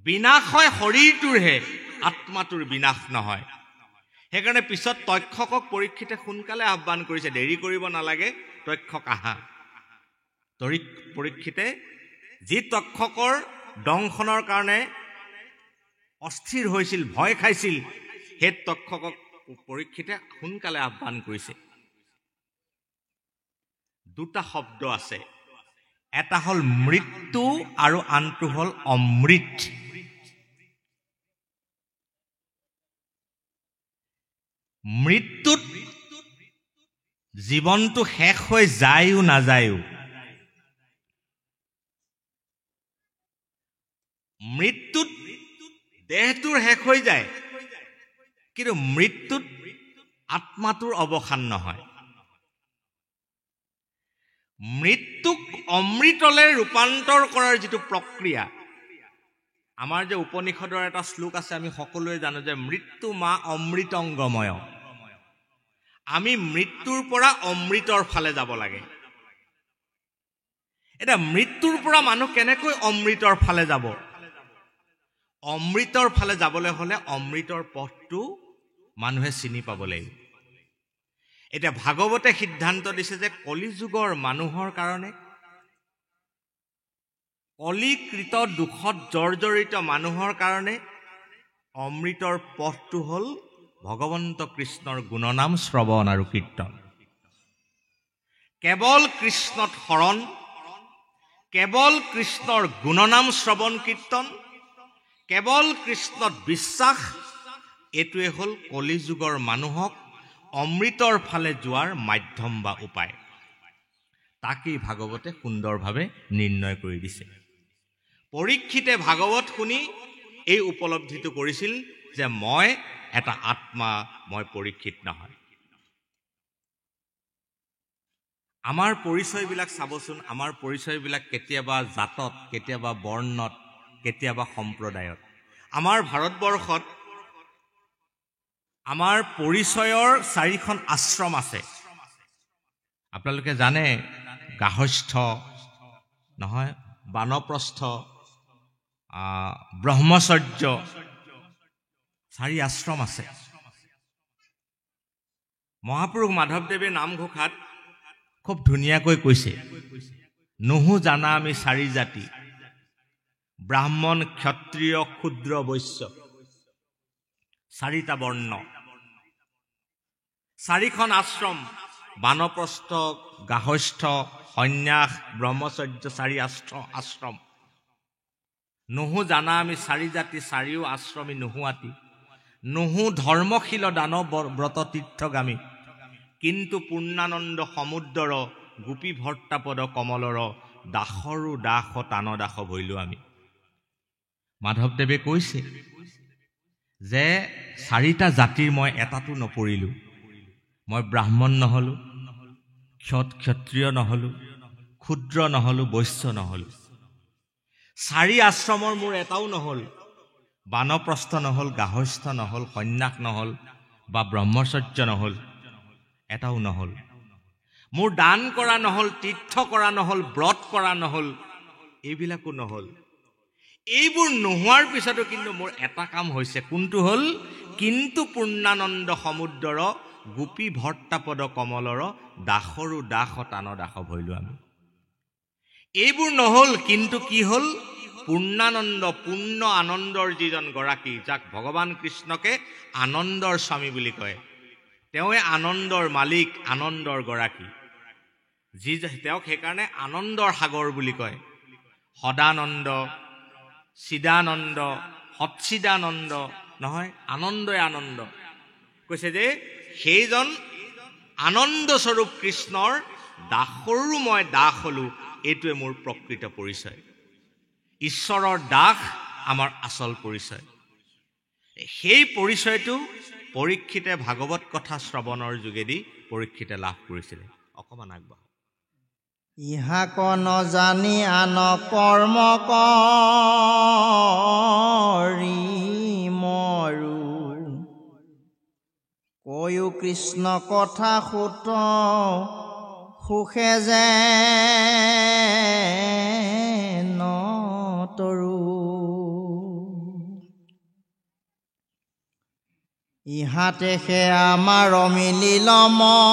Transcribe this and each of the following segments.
বিনাশ হয় শৰীৰটোৰহে, আত্মাটোৰ বিনাশ নহয়। সেইকাৰণে পিছত তক্ষকক পৰীক্ষিতে সোনকালে আহ্বান কৰিছে, দেৰি কৰিব নালাগে, তক্ষক আহা। পৰীক্ষিতে যি তক্ষকৰ দংশনৰ কাৰণে অস্থিৰ হৈছিল, ভয় খাইছিল, সেই তক্ষকক পৰীক্ষিতে সোনকালে আহ্বান কৰিছে। দুটা শব্দ আছে, এটা হ'ল মৃত্যু আৰু আনটো হ'ল অমৃত। মৃত্যুত জীৱনটো শেষ হৈ যায়ও নাযায়ও। মৃত্যুত দেহটোৰ শেষ হৈ যায়, কিন্তু মৃত্যুত আত্মাটোৰ অৱসান নহয়। মৃত্যুক অমৃতলৈ ৰূপান্তৰ কৰাৰ যিটো প্ৰক্ৰিয়া, আমাৰ যে উপনিষদৰ এটা শ্লোক আছে, আমি সকলোৱে জানো যে মৃত্যু মা অমৃতংগময়। আমি মৃত্যুৰ পৰা অমৃতৰ ফালে যাব লাগে। এতিয়া মৃত্যুৰ পৰা মানুহ কেনেকৈ অমৃতৰ ফালে যাব? অমৃতৰ ফালে যাবলৈ হলে অমৃতৰ পথটো মানুহে চিনি পাব লাগিব। এতিয়া ভাগৱতে সিদ্ধান্ত দিছে যে কলিযুগৰ মানুহৰ কাৰণে, কলিকৃত দুখত জৰ্জৰিত মানুহৰ কাৰণে অমৃতৰ পথটো হ'ল ভগৱন্ত কৃষ্ণৰ গুণনাম শ্ৰৱণ আৰু কীৰ্তন। কেৱল কৃষ্ণত শৰণ, কেৱল কৃষ্ণৰ গুণনাম শ্ৰৱণ কীৰ্তন, কেৱল কৃষ্ণত বিশ্বাস, এইটোৱে হ'ল কলিযুগৰ মানুহক অমৃতৰ ফালে যোৱাৰ মাধ্যম বা উপায়। তাকেই ভাগৱতে সুন্দৰভাৱে নিৰ্ণয় কৰি দিছে। পৰীক্ষিতে ভাগৱত শুনি এই উপলব্ধিটো কৰিছিল যে মই এটা আত্মা, মই পৰীক্ষিত নহয়। আমাৰ পৰিচয়বিলাক চাবচোন, আমাৰ পৰিচয়বিলাক কেতিয়াবা জাতত, কেতিয়াবা বৰ্ণত, কেতিয়াবা সম্প্ৰদায়ত। আমাৰ ভাৰতবৰ্ষত আমাৰ পৰিচয়ৰ 4খন আশ্ৰম আছে। আপোনালোকে জানে, গাহস্থ নহয়, বানপ্ৰস্থ, ব্ৰহ্মচৰ্য, 4 আশ্ৰম আছে। মহাপুৰুষ মাধৱদেৱে নামঘোষাত খুব ধুনীয়াকৈ কৈছে, নহো জানা আমি 4 জাতি, ব্ৰাহ্মণ, ক্ষত্ৰিয়, ক্ষুদ্ৰ, বৈশ্য, 4টা বৰ্ণ, 4খন আশ্ৰম, বানপ্ৰস্থ, গাহস্থ, সন্ন্যাস, ব্ৰহ্মচৰ্য, 4 আশ্ৰম। নহো জানা আমি 4 জাতি, 4 আশ্ৰমী নোহোৱাতি, নহো ধৰ্মশীল দানৱ ব্ৰত তীৰ্থগামী, কিন্তু পূৰ্ণানন্দ সমুদ্ৰৰ, গোপী ভৰ্তাপদ কমলৰ, দাসৰো দাস তান দাস ভৈলো আমি। মাধৱদেৱে কৈছে যে 4টা জাতিৰ মই এটাতো নপৰিলো। মই ব্ৰাহ্মণ নহলো, ক্ষত্ৰিয় নহলো, ক্ষুদ্ৰ নহলো, বৈশ্য নহলো। 4 আশ্ৰমৰ মোৰ এটাও নহল, বানপ্ৰস্থ নহল, গাহস্থ নহল, সন্ন্যাস নহল বা ব্ৰহ্মচৰ্য নহল, এটাও নহল। মোৰ দান কৰা নহল, তীৰ্থ কৰা নহল, ব্ৰত কৰা নহল, এইবিলাকো নহল। এইবোৰ নোহোৱাৰ পিছতো কিন্তু মোৰ এটা কাম হৈছে, কোনটো হ'ল? কিন্তু পূৰ্ণানন্দ সমুদ্ৰৰ, গোপী ভৰ্তাপদ কমলৰ, দাসৰো দাস তান দাস ভৈলো আমি। এইবোৰ নহল, কিন্তু কি হ'ল? পূৰ্ণানন্দ, পূৰ্ণ আনন্দৰ যিজন গৰাকী, যাক ভগৱান কৃষ্ণকে আনন্দৰ স্বামী বুলি কয়, তেওঁৱে আনন্দৰ মালিক, আনন্দৰ গৰাকী, তেওঁক সেইকাৰণে আনন্দৰ সাগৰ বুলি কয়। সদানন্দ, চিদানন্দ, সচ্চিদানন্দ নহয়, আনন্দই আনন্দ। কৈছে যে সেইজন আনন্দ স্বৰূপ কৃষ্ণৰ দাসৰো মই দাস হলো, এইটোৱে মোৰ প্ৰকৃত পৰিচয়। ঈশ্বৰৰ দাস আমাৰ আচল পৰিচয়। সেই পৰিচয়টো পৰীক্ষিতে ভাগৱত কথা শ্ৰৱণৰ যোগেদি পৰীক্ষিতে লাভ কৰিছিলে। অকমান আগবাঢ়। ইহাক নজানি আন কৰ্ম কৰি মৰু, কৈও কৃষ্ণ কথা সুত সুখে যে নতৰু। ইহাতে সে আমাৰ মিলিল মহাৰঙ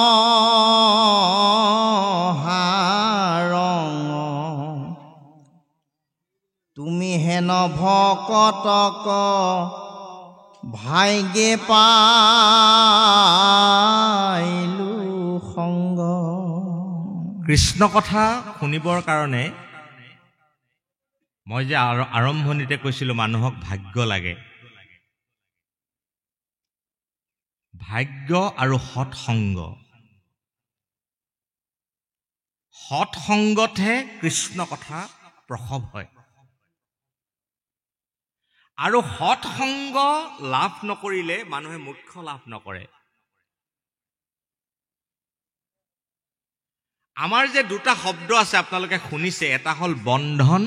তুমি হেন ভকতক ভাগ্যে পাইলো সংগ। কৃষ্ণ কথা শুনিবৰ কাৰণে মই যে আৰম্ভণিতে কৈছিলোঁ মানুহক ভাগ্য লাগে। ভাগ্য আৰু সৎসংগ, সৎসংগতহে কৃষ্ণ কথা প্ৰসৱ হয়। আৰু সৎসংগ লাভ নকৰিলে মানুহে মোক্ষ লাভ নকৰে। আমাৰ যে দুটা শব্দ আছে আপোনালোকে শুনিছে, এটা হ'ল বন্ধন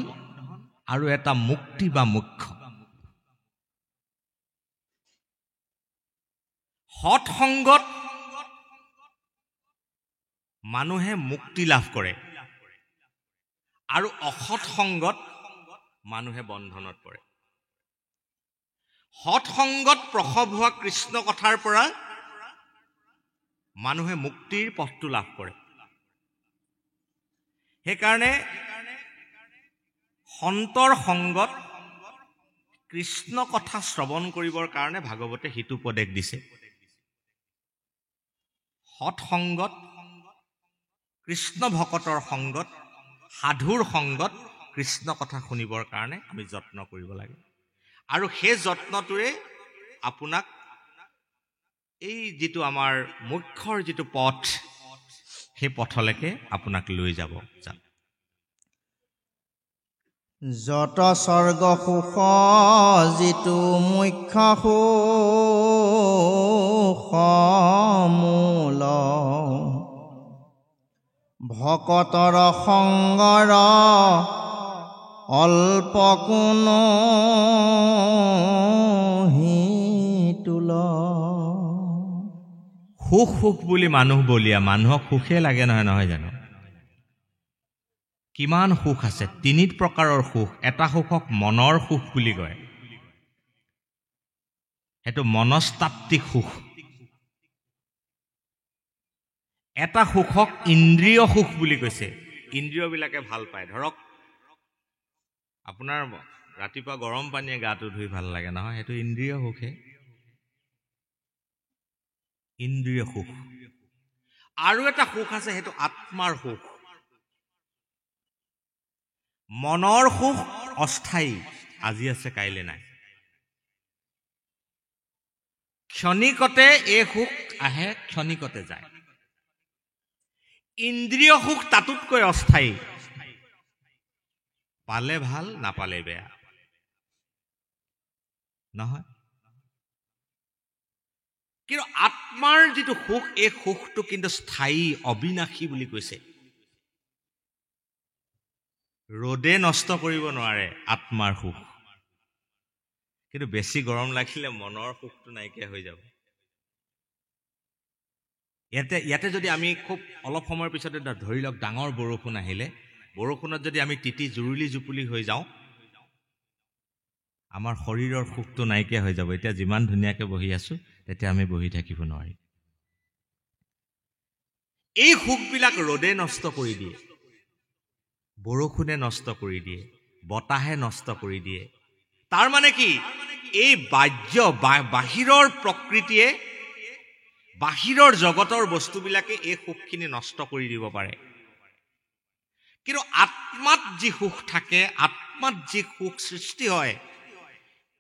আৰু এটা মুক্তি বা মোক্ষ। সৎসংগত মানুহে মুক্তি লাভ কৰে আৰু অসৎ সংগত মানুহে বন্ধনত পৰে। সৎসংগত প্ৰসৱ হোৱা কৃষ্ণ কথাৰ পৰা মানুহে মুক্তিৰ পথটো লাভ কৰে। সেইকাৰণে সন্তৰ সংগত কৃষ্ণ কথা শ্ৰৱণ কৰিবৰ কাৰণে ভাগৱতে হিতোপদেশ দিছে। সৎসংগত, কৃষ্ণ ভকতৰ সংগত, সাধুৰ সংগত কৃষ্ণ কথা শুনিবৰ কাৰণে আমি যত্ন কৰিব লাগে। আৰু সেই যত্নটোৰে আপোনাক এই যিটো আমাৰ মুখ্যৰ যিটো পথ, সেই পথলৈকে আপোনাক লৈ যাব। যত স্বৰ্গ সুখ যিটো মুখ্য সুখ মূল ভকতৰ সংগৰ অল্প কোনো হিতুল। সুখ সুখ বুলি মানুহ বলিয়া, মানুহক সুখে লাগে নহয় জানো? কিমান সুখ আছে, তিনি প্ৰকাৰৰ সুখ। এটা সুখক মনৰ সুখ বুলি কয়, সেইটো মনস্তাত্ত্বিক সুখ। এটা সুখক ইন্দ্ৰিয় সুখ বুলি কৈছে, ইন্দ্ৰিয়বিলাকে ভাল পায়। ধৰক আপোনাৰ ৰাতিপুৱা গৰম পানীয়ে গাটো ধুই ভাল লাগে নহয়, সেইটো ইন্দ্ৰিয় সুখে, ইন্দ্ৰিয় সুখ। আৰু এটা সুখ আছে, সেইটো আত্মাৰ সুখ। মনৰ সুখ অস্থায়ী, আজি আছে কাইলৈ নাই। ক্ষণিকতে এই সুখ আহে, ক্ষণিকতে যায়। ইন্দ্ৰিয় সুখ তাতোতকৈ অস্থায়ী, পালে ভাল, নাপালে বেয়া নহয়। কিন্তু আত্মাৰ যিটো সুখ, এই সুখটো কিন্তু স্থায়ী, অবিনাশী বুলি কৈছে। ৰ'দে নষ্ট কৰিব নোৱাৰে আত্মাৰ সুখ, কিন্তু বেছি গৰম লাগিলে মনৰ সুখটো নাইকিয়া হৈ যাব। ইয়াতে যদি আমি খুব অলপ সময়ৰ পিছতে ধৰি লওক ডাঙৰ বৰষুণ আহিলে, বৰষুণত যদি আমি তিতি জুৰুলি জুপুলি হৈ যাওঁ, আমাৰ শৰীৰৰ সুখটো নাইকিয়া হৈ যাব। এতিয়া যিমান ধুনীয়াকৈ বহি আছো, তেতিয়া আমি বহি থাকিব নোৱাৰিম। এই সুখবিলাক ৰ'দে নষ্ট কৰি দিয়ে, বৰষুণে নষ্ট কৰি দিয়ে, বতাহে নষ্ট কৰি দিয়ে। তাৰ মানে কি, এই বাহিৰৰ প্ৰকৃতিয়ে, বাহিৰৰ জগতৰ বস্তুবিলাকে এই সুখখিনি নষ্ট কৰি দিব পাৰে। কিন্তু আত্মাত যি সুখ থাকে, আত্মাত যি সুখ সৃষ্টি হয়,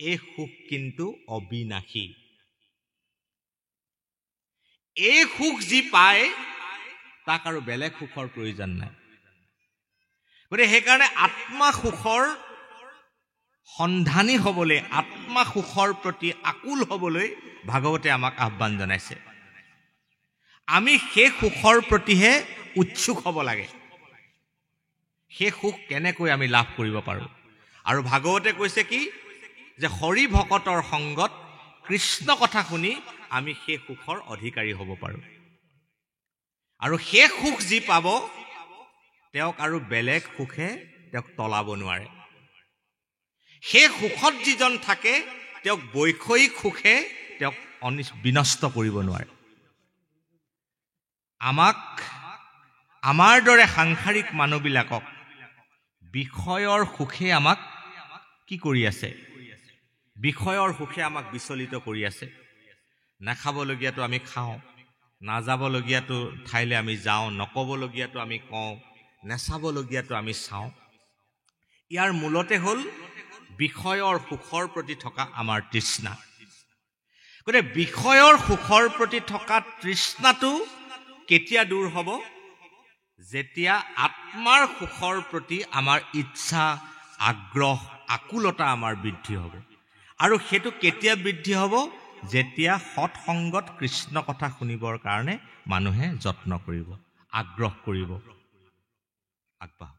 এই সুখ কিন্তু অবিনাশী। এই সুখ যি পায়, তাক আৰু বেলেগ সুখৰ প্ৰয়োজন নাই। গতিকে সেইকাৰণে আত্মা সুখৰ সন্ধানী হ'বলৈ, আত্মা সুখৰ প্ৰতি আকুল হ'বলৈ ভাগৱতে আমাক আহ্বান জনাইছে। আমি সেই সুখৰ প্ৰতিহে উৎসুক হ'ব লাগে। সেই সুখ কেনেকৈ আমি লাভ কৰিব পাৰোঁ? আৰু ভাগৱতে কৈছে কি, যে হৰি ভকতৰ সংগত কৃষ্ণ কথা শুনি আমি সেই সুখৰ অধিকাৰী হ'ব পাৰোঁ। আৰু সেই সুখ যি পাব, তেওঁক আৰু বেলেগ সুখে তেওঁক তলাব নোৱাৰে। সেই সুখত যিজন থাকে, তেওঁক বৈষয়িক সুখে তেওঁক বিনষ্ট কৰিব নোৱাৰে। আমাৰ দৰে সাংসাৰিক মানুহবিলাকক বিষয়ৰ সুখে আমাক কি কৰি আছে? বিষয়ৰ সুখে আমাক বিচলিত কৰি আছে। নাখাবলগীয়াটো আমি খাওঁ, নাযাবলগীয়াটো ঠাইলৈ আমি যাওঁ, নক'বলগীয়াটো আমি কওঁ, নেচাবলগীয়াটো আমি চাওঁ। ইয়াৰ মূলতে হ'ল বিষয়ৰ সুখৰ প্ৰতি থকা আমাৰ তৃষ্ণা। গতিকে বিষয়ৰ সুখৰ প্ৰতি থকা তৃষ্ণাটো কেতিয়া দূৰ হ'ব? যেতিয়া আত্মাৰ সুখৰ প্ৰতি আমাৰ ইচ্ছা, আগ্ৰহ, আকুলতা আমাৰ বৃদ্ধি হ'ব। আৰু সেইটো কেতিয়া বৃদ্ধি হ'ব? যেতিয়া সৎসংগত কৃষ্ণ কথা শুনিবৰ কাৰণে মানুহে যত্ন কৰিব, আগ্ৰহ কৰিব। আগবাঢ়ক।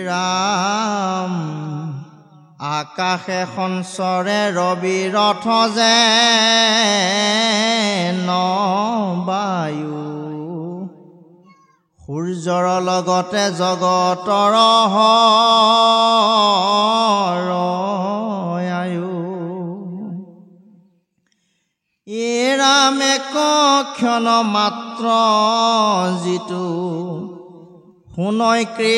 ৰাম আকাশে সঞ্চৰে ৰবি ৰথ যেন বায়ু, সূৰ্যৰ লগতে জগতৰ হৰয়ায়ু। ৰামে ক্ষণ মাত্ৰ যিটো শুনৈ কৃষ্ণ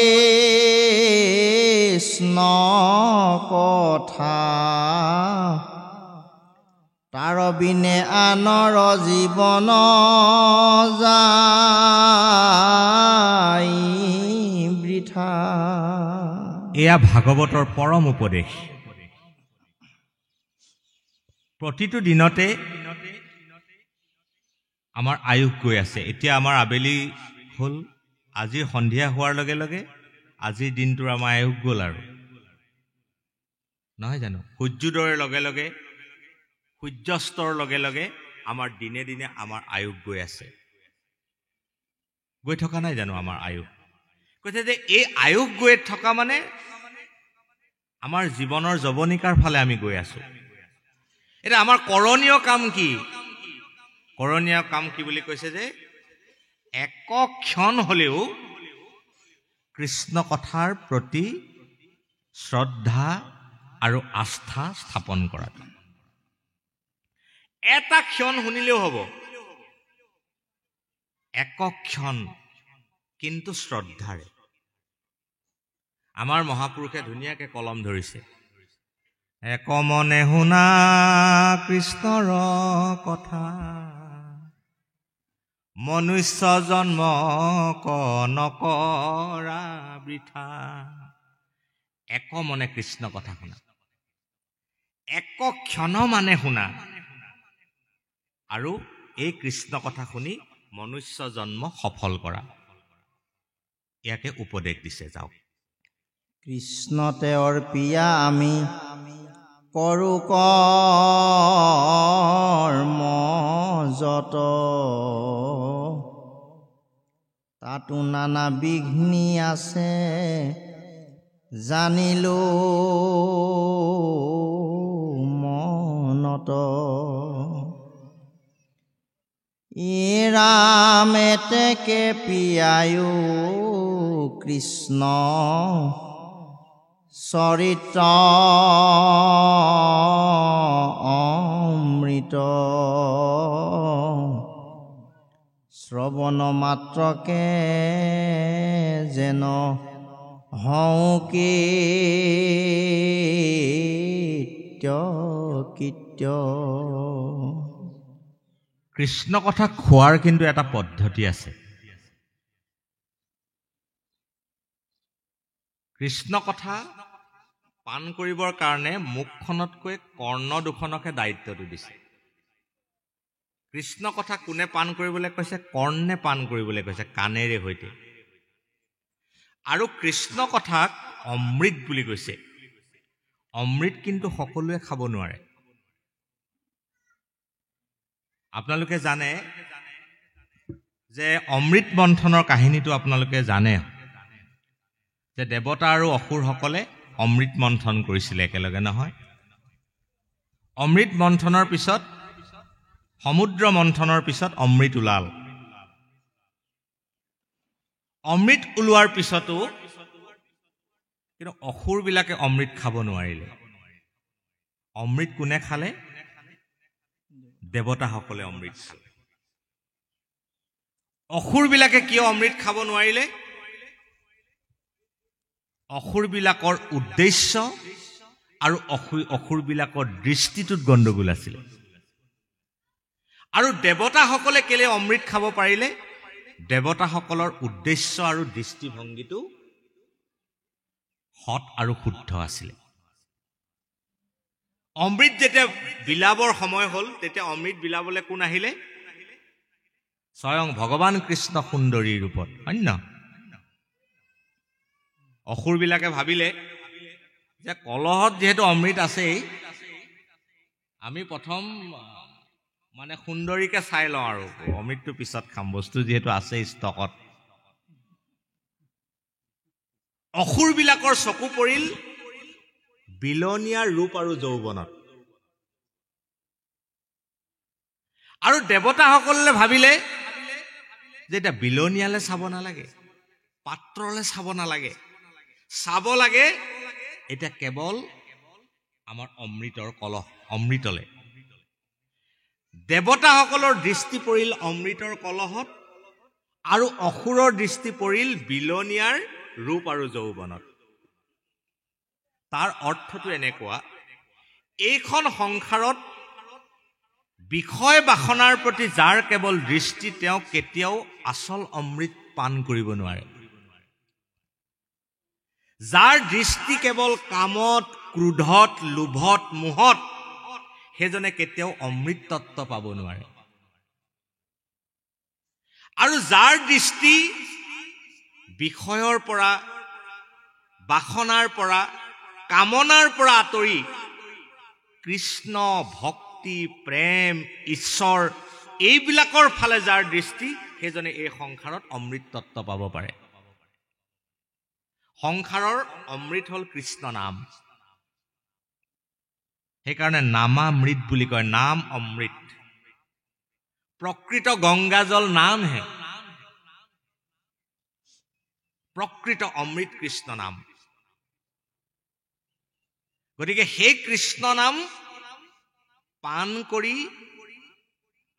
কথা, তাৰ বিনে আনৰ জীৱন যায় বৃথা। এয়া ভাগৱতৰ পৰম উপদেশ। প্ৰতিটো দিনতে আমাৰ আয়ুস গৈ আছে। এতিয়া আমাৰ আবেলি হ'ল, আজিৰ সন্ধিয়া হোৱাৰ লগে লগে আজিৰ দিনটোৰ আমাৰ আয়ুস গ'ল আৰু নহয় জানো? সূৰ্যোদয়ৰ লগে লগে, সূৰ্যাস্তৰ লগে লগে আমাৰ দিনে দিনে আমাৰ আয়ুস গৈ আছে। গৈ থকা নাই জানো আমাৰ আয়ুস? কৈছে যে এই আয়ুস গৈ থকা মানে আমাৰ জীৱনৰ যৱনিকাৰ ফালে আমি গৈ আছো। এতিয়া আমাৰ কৰণীয় কাম কি? কৰণীয় কাম কি বুলি কৈছে যে একক্ষণ হলেও কৃষ্ণ কথাৰ প্ৰতি শ্ৰদ্ধা আৰু আস্থা স্থাপন কৰাটো। এটা ক্ষণ শুনিলেও হ'ব, একক্ষণ কিন্তু শ্ৰদ্ধাৰে। আমাৰ মহাপুৰুষে ধুনীয়াকে কলম ধৰিছে, একমনে শুনা কৃষ্ণৰ কথা, মনুষ্য জন্ম নকৰা বৃথা। একমনে কৃষ্ণ কথা শুনা, একক্ষণ মানে শুনা, আৰু এই কৃষ্ণ কথা শুনি মনুষ্য জন্ম সফল কৰা। ইয়াকে উপদেশ দিছে। যাওক। কৃষ্ণতে অৰ্পিয়া আমি কৰো কৰ্ম যত, তাতো নানা বিঘ্নি আছে জানিলো মনত। ৰামেতেকে পিয়ায়ো কৃষ্ণ চৰিত্ৰ অমৃত, শ্ৰৱণ মাত্ৰকে যেন হওঁ কৃত্য। কৃষ্ণ কথা খোৱাৰ কিন্তু এটা পদ্ধতি আছে। কৃষ্ণ কথা পান কৰিবৰ কাৰণে মুখখনতকৈ কৰ্ণ দুখনকে দায়িত্বটো দিছে। কৃষ্ণ কথা কোনে পান কৰিবলৈ কৈছে? কৰ্ণে পান কৰিবলৈ কৈছে, কাণেৰে সৈতে। আৰু কৃষ্ণ কথাক অমৃত বুলি কৈছে। অমৃত কিন্তু সকলোৱে খাব নোৱাৰে। আপোনালোকে জানে যে অমৃত মন্থনৰ কাহিনীটো আপোনালোকে জানে যে দেৱতা আৰু অসুৰসকলে অমৃত মন্থন কৰিছিলে একেলগে, নহয়? অমৃত মন্থনৰ পিছত, সমুদ্ৰ মন্থনৰ পিছত অমৃত ওলাল। অমৃত ওলোৱাৰ পিছতো কিন্তু অসুৰবিলাকে অমৃত খাব নোৱাৰিলে। অমৃত কোনে খালে? দেৱতাসকলে অমৃত খালে। অসুৰবিলাকে কিয় অমৃত খাব নোৱাৰিলে? অসুৰবিলাকৰ উদ্দেশ্য আৰু অসুৰবিলাকৰ দৃষ্টিটোত গণ্ডগোল আছিলে। আৰু দেৱতাসকলে কেলে অমৃত খাব পাৰিলে? দেৱতাসকলৰ উদ্দেশ্য আৰু দৃষ্টিভংগীটো সৎ আৰু শুদ্ধ আছিলে। অমৃত যেতিয়া বিলাবৰ সময় হ'ল, তেতিয়া অমৃত বিলাবলৈ কোন আহিলে? স্বয়ং ভগৱান কৃষ্ণ সুন্দৰীৰ ৰূপত, অন্য। অসুৰবিলাকে ভাবিলে যে কলহত যিহেতু অমৃত আছেই, আমি প্ৰথম মানে সুন্দৰীকে চাই লওঁ আৰু অমৃতটো পিছত খাম, বস্তু যিহেতু আছে ষ্টকত। অসুৰবিলাকৰ চকু পৰিল বিলনীয়াৰ ৰূপ আৰু যৌৱনত। আৰু দেৱতাসকলে ভাবিলে যে এতিয়া বিলনীয়ালে চাব নালাগে, পাত্ৰলে চাব নালাগে, চাব লাগে এতিয়া কেৱল আমাৰ অমৃতৰ কলহ, অমৃতলে। দেৱতাসকলৰ দৃষ্টি পৰিল অমৃতৰ কলহত আৰু অসুৰৰ দৃষ্টি পৰিল বিলনীয়াৰ ৰূপ আৰু যৌৱনত। তাৰ অৰ্থটো এনেকুৱা, এইখন সংসাৰত বিষয় বাসনাৰ প্ৰতি যাৰ কেৱল দৃষ্টি, তেওঁ কেতিয়াও আচল অমৃত পান কৰিব নোৱাৰে। যাৰ দৃষ্টি কেৱল কামত, ক্ৰোধত, লোভত, মোহত, সেইজনে কেতিয়াও অমৃত তত্ত্ব পাব নোৱাৰে। আৰু যাৰ দৃষ্টি বিষয়ৰ পৰা, বাসনাৰ পৰা, কামনাৰ পৰা আঁতৰি কৃষ্ণ, ভক্তি, প্ৰেম, ঈশ্বৰ এইবিলাকৰ ফালে যাৰ দৃষ্টি, সেইজনে এই সংসাৰত অমৃত তত্ত্ব পাব পাৰে। সংসাৰৰ অমৃত হ'ল কৃষ্ণ নাম। সেইকাৰণে নামামৃত বুলি কয়, নাম অমৃত। প্ৰকৃত গংগাজল নামহে, প্ৰকৃত অমৃত কৃষ্ণ নাম। গতিকে সেই কৃষ্ণ নাম পান কৰি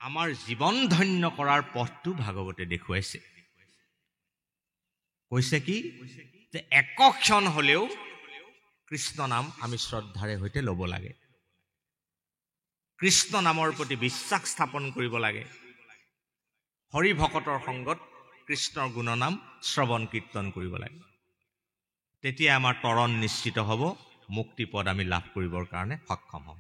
আমাৰ জীৱন ধন্য কৰাৰ পথটো ভাগৱতে দেখুৱাইছে। কৈছে কি যে একক্ষণ হলেও কৃষ্ণ নাম আমি শ্ৰদ্ধাৰে সৈতে ল'ব লাগে, কৃষ্ণ নামৰ প্ৰতি বিশ্বাস স্থাপন কৰিব লাগে, হৰি ভকতৰ সংগত কৃষ্ণৰ গুণনাম শ্ৰৱণ কীৰ্তন কৰিব লাগে। তেতিয়া আমাৰ তৰণ নিশ্চিত হ'ব, মুক্তিপদ আমি লাভ কৰিবৰ কাৰণে সক্ষম হ'ম।